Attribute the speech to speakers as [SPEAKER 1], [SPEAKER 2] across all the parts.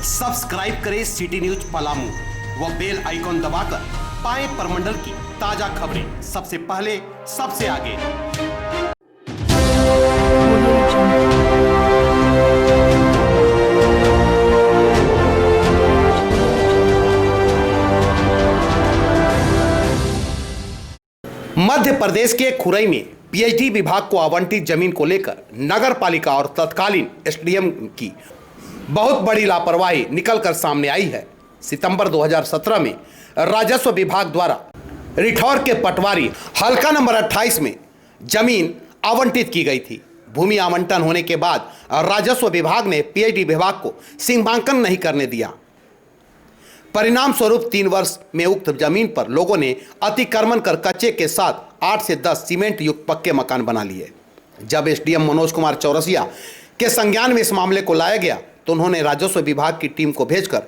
[SPEAKER 1] Subscribe करें city news Palamu व bell icon दबाकर पाएं परमंडल की ताजा खबरें सबसे पहले सबसे आगे। मध्य प्रदेश के खुरई में पीएचडी विभाग को आवंटित जमीन को लेकर नगर पालिका और तत्कालीन एसडीएम की बहुत बड़ी लापरवाही निकलकर सामने आई है। सितंबर 2017 में राजस्व विभाग द्वारा रिठौर के पटवारी हल्का नंबर 28 में जमीन आवंटित की गई थी। भूमि आवंटन होने के बाद राजस्व विभाग ने पीएचडी विभाग को सीमांकन नहीं करने दिया। परिणाम स्वरूप 3 वर्ष में उक्त जमीन पर लोगों ने अतिक्रमण कर कच्चे के साथ 8 से 10 सीमेंट युक्त पक्के मकान बना लिए। जब एसडीएम मनोज कुमार चौरसिया के संज्ञान में इस मामले को लाया गया तो उन्होंने राजस्व विभाग की टीम को भेजकर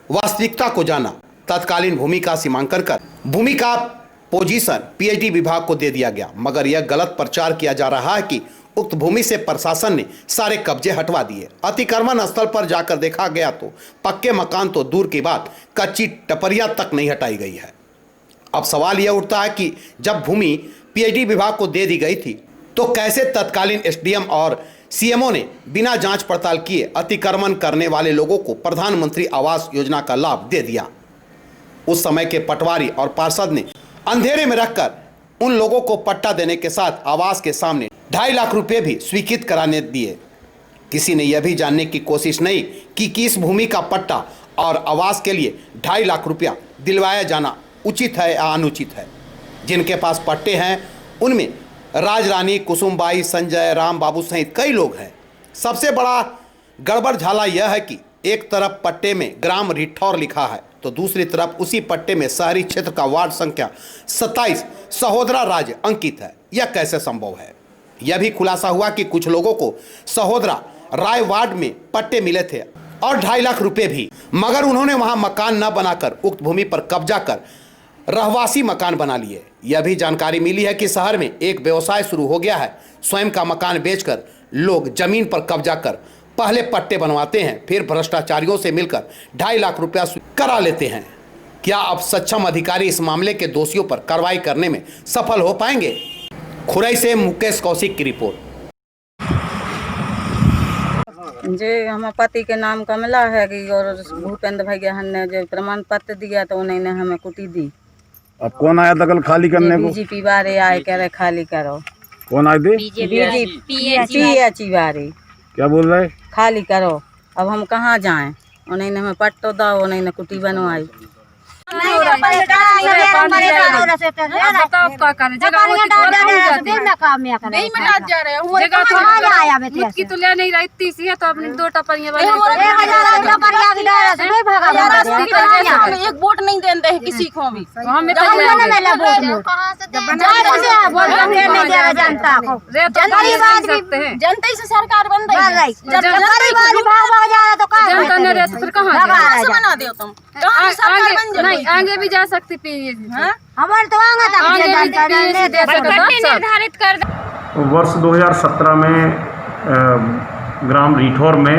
[SPEAKER 1] वास्तविकता को जाना। तत्कालीन भूमि का सीमांकन कर भूमि का पोजीशन पीएचडी विभाग को दे दिया गया, मगर यह गलत प्रचार किया जा रहा है कि उक्त भूमि से प्रशासन ने सारे कब्जे हटवा दिए। अतिक्रमण स्थल पर जाकर देखा गया तो पक्के मकान तो दूर की बात, कच्ची टपरियां तक नहीं हटाई गई है। अब सवाल यह उठता है कि जब भूमि पीएचडी विभाग को दे दी गई थी तो कैसे तत्कालीन एसडीएम और सीएमओ ने बिना जांच पड़ताल किए अतिक्रमण करने वाले लोगों को प्रधानमंत्री आवास योजना का लाभ दे दिया। उस समय के पटवारी और पार्षद ने अंधेरे में रखकर उन लोगों को पट्टा देने के साथ आवास के सामने 2.5 लाख रुपए भी स्वीकृत कराने दिए। किसी ने यह भी जानने की कोशिश नहीं कि किस भूमि का पट्टा और आवास के लिए 2.5 लाख रुपया दिलवाया जाना उचित है या अनुचित है। जिनके पास पट्टे हैं उनमें राज रानी, कुसुमबाई, संजय, राम बाबू सहित कई लोग हैं। सबसे बड़ा गड़बड़ झाला यह है कि एक तरफ पट्टे में ग्राम रिठौर लिखा है तो दूसरी तरफ उसी पट्टे में शहरी क्षेत्र का वार्ड संख्या 27 सहोदरा राज्य अंकित है। यह कैसे संभव है? यह भी खुलासा हुआ कि कुछ लोगों को सहोदरा राय वार्ड में पट्टे मिले थे और 2.5 लाख रुपए भी, मगर उन्होंने वहां मकान न बनाकर उक्त भूमि पर कब्जा कर रहवासी मकान बना लिए। यह भी जानकारी मिली है कि शहर में एक व्यवसाय शुरू हो गया है। स्वयं का मकान बेचकर लोग जमीन पर कब्जा कर पहले पट्टे बनवाते हैं, फिर भ्रष्टाचारियों से मिलकर 2.5 लाख रुपया करा लेते हैं। क्या अब सक्षम अधिकारी इस मामले के दोषियों पर कार्रवाई करने में सफल हो पाएंगे? खुरई से मुकेश कौशिक की रिपोर्ट।
[SPEAKER 2] जी, हमारे पति के नाम कमला है कि और भूपेंद्र भैया ने जो प्रमाण पत्र दिया तो उन्होंने हमें कुटी दी।
[SPEAKER 3] अब कौन आया दखल खाली करने को?
[SPEAKER 2] बीजेपी वाले आए कह रहे खाली करो।
[SPEAKER 3] कौन आए थे?
[SPEAKER 2] पीएचडी वाले।
[SPEAKER 3] क्या बोल रहे?
[SPEAKER 2] खाली करो। अब हम कहाँ जाएं? उन्होंने हमें पट्टो दो, उन्होंने कुटी बनवाई।
[SPEAKER 4] एक वोट नहीं देते हैं किसी को भी। जनता से सरकार बन रही है। बना दो तुम
[SPEAKER 5] आगे भी जा सकती
[SPEAKER 4] हमारे तो निर्धारित कर।
[SPEAKER 6] वर्ष 2017 में ग्राम रिठौर में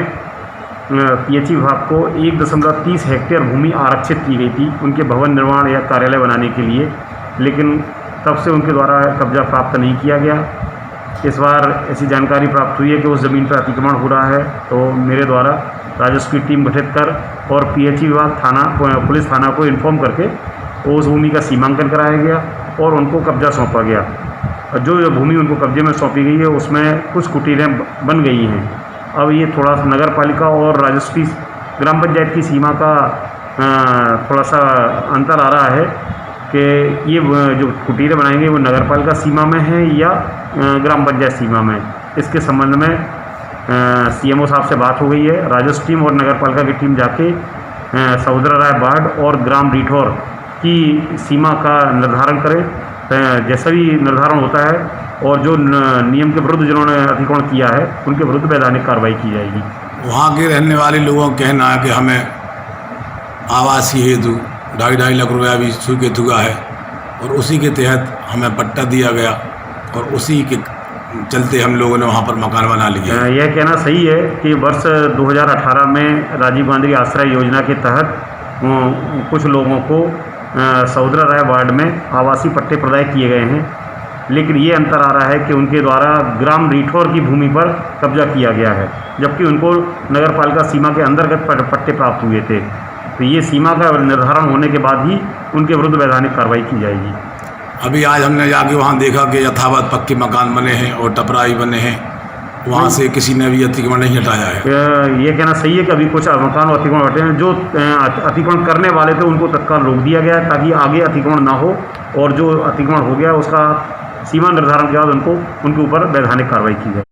[SPEAKER 6] पीएचडी विभाग को 1.30 हेक्टेयर भूमि आरक्षित की गई थी उनके भवन निर्माण या कार्यालय बनाने के लिए, लेकिन तब से उनके द्वारा कब्जा प्राप्त नहीं किया गया। इस बार ऐसी जानकारी प्राप्त हुई है कि उस ज़मीन पर अतिक्रमण हो रहा है, तो मेरे द्वारा राजस्व की टीम गठित कर और पीएचडी विभाग थाना पुलिस थाना को इन्फॉर्म करके उस भूमि का सीमांकन कराया गया और उनको कब्जा सौंपा गया। और जो भूमि उनको कब्जे में सौंपी गई है उसमें कुछ कुटीरें बन गई हैं। अब ये थोड़ा सा नगर पालिका और राजस्व की ग्राम पंचायत की सीमा का थोड़ा सा अंतर आ रहा है कि ये जो कुटीरें बनाएंगे वो नगर पालिका सीमा में है या ग्राम पंचायत सीमा में। इसके संबंध में सीएमओ साहब से बात हो गई है। राजस्व टीम और नगर पालिका की टीम जाके सहोदरा राय वार्ड और ग्राम रिठौर की सीमा का निर्धारण करे। जैसा भी निर्धारण होता है और जो नियम के विरुद्ध जिन्होंने अतिक्रमण किया है उनके विरुद्ध वैधानिक कार्रवाई की जाएगी।
[SPEAKER 7] वहाँ के रहने वाले लोगों का कहना है कि हमें आवासीय हेतु 2.5 लाख रुपया भी स्वीकृत हुआ है और उसी के तहत हमें पट्टा दिया गया और उसी के चलते हम लोगों ने वहाँ पर मकान बना लिए।
[SPEAKER 6] यह कहना सही है कि वर्ष 2018 में राजीव गांधी आश्रय योजना के तहत कुछ लोगों को सौदरा राय वार्ड में आवासीय पट्टे प्रदाय किए गए हैं, लेकिन ये अंतर आ रहा है कि उनके द्वारा ग्राम रीठौर की भूमि पर कब्जा किया गया है, जबकि उनको नगर पालिका सीमा के अंतर्गत पट्टे प्राप्त हुए थे। तो ये सीमा का निर्धारण होने के बाद ही उनके विरुद्ध वैधानिक कार्रवाई की जाएगी।
[SPEAKER 7] अभी आज हमने जाके वहाँ देखा कि यथावत पक्के मकान बने हैं और टपराई बने हैं, वहाँ से किसी ने भी अतिक्रमण नहीं हटाया है।
[SPEAKER 6] ये कहना सही है कि अभी कुछ मकान अतिक्रमण हटे हैं, जो अतिक्रमण करने वाले थे उनको तत्काल रोक दिया गया है ताकि आगे अतिक्रमण ना हो, और जो अतिक्रमण हो गया उसका सीमा निर्धारण के बाद उनके ऊपर वैधानिक कार्रवाई की जाए।